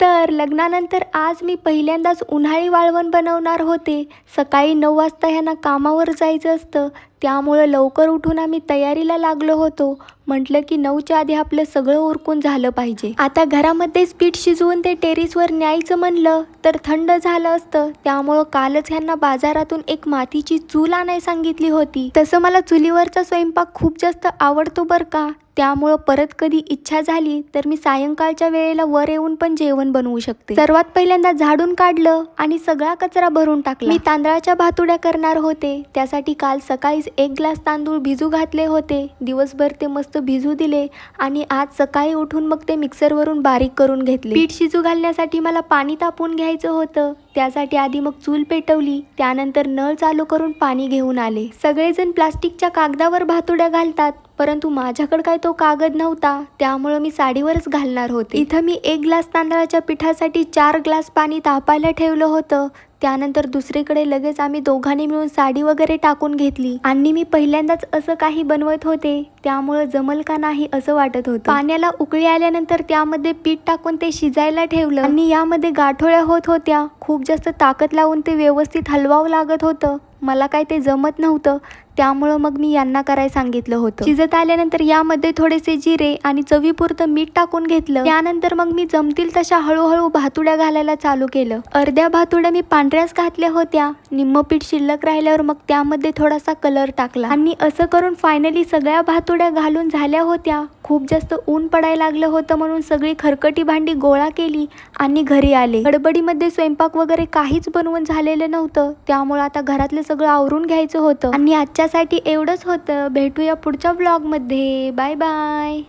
तर लग्नानंतर आज मी पहिल्यांदाच उन्हाळी वाळवण बनवणार होते. सकाळी 9 वाजता ह्यांना कामावर जायचं असतं, त्यामुळं लवकर उठून आम्ही तयारीला लागलो होतो. म्हटलं की 9च्या आधी आपलं सगळं उरकून झालं पाहिजे. आता घरामध्येच पीठ शिजवून ते टेरेसवर न्यायचं म्हणलं तर थंड झालं असतं, त्यामुळं कालच ह्यांना बाजारातून एक मातीची चूल आणायला सांगितली होती. तसं मला चुलीवरचा स्वयंपाक खूप जास्त आवडतो बरं का, त्यामुळं परत कधी इच्छा झाली तर मी सायंकाळच्या वेळेला वर येऊन पण जेवण बनवू शकते. सर्वात पहिल्यांदा झाडून काढलं आणि सगळा कचरा भरून टाकला. मी तांदळाच्या भातुड्या करणार होते, त्यासाठी काल सकाळीच 1 ग्लास तांदूळ भिजू घातले होते. दिवसभर ते मस्त भिजू दिले आणि आज सकाळी उठून मग ते मिक्सरवरून बारीक करून घेतले. पीठ शिजू घालण्यासाठी मला पाणी तापवून घ्यायचं होतं, त्यासाठी आधी मग चूल पेटवली, त्यानंतर नळ चालू करून पाणी घेऊन आले. सगळेजण प्लास्टिकच्या कागदावर भातुड्या घालतात, परंतु माझ्याकडे काय तो कागद नव्हता, त्यामुळं मी साडीवरच घालणार होते. इथं मी 1 ग्लास तांदळाच्या पिठासाठी 4 ग्लास पाणी तापायला ठेवलं होतं. त्यानंतर दुसरीकडे लगेच आम्ही दोघांनी मिळून साडी वगैरे टाकून घेतली आणि मी पहिल्यांदाच असं काही बनवत होते, त्यामुळं जमल का नाही असं वाटत होतं. पाण्याला उकळी आल्यानंतर त्यामध्ये पीठ टाकून ते शिजायला ठेवलं आणि यामध्ये गाठोळ्या होत होत्या. खूप जास्त ताकद लावून ते व्यवस्थित हलवावं लागत होतं. मला काय ते जमत नव्हतं, त्यामुळं मग मी यांना करायला सांगितलं होतं. शिजत आल्यानंतर यामध्ये थोडेसे जिरे आणि चवीपुरतं मीठ टाकून घेतलं. त्यानंतर मग मी जमतील तशा हळूहळू भातुड्या घालायला चालू केलं. अर्ध्या भातुड्या मी पांढऱ्याच घातल्या होत्या. निम्म पीठ शिल्लक राहिल्यावर मग त्यामध्ये थोडासा कलर टाकला आणि असं करून फायनली सगळ्या भातुड्या घालून झाल्या होत्या. खूप जास्त ऊन पडायला लागलं होतं म्हणून सगळी खरकटी भांडी गोळा केली आणि घरी आले. गडबडीमध्ये स्वयंपाक वगैरे काहीच बनवून झालेलं नव्हतं, त्यामुळे आता घरातलं सगळं आवरून घ्यायचं होतं आणि आजच्यासाठी एवढंच होतं. भेटूया पुढच्या व्लॉगमध्ये. Bye bye.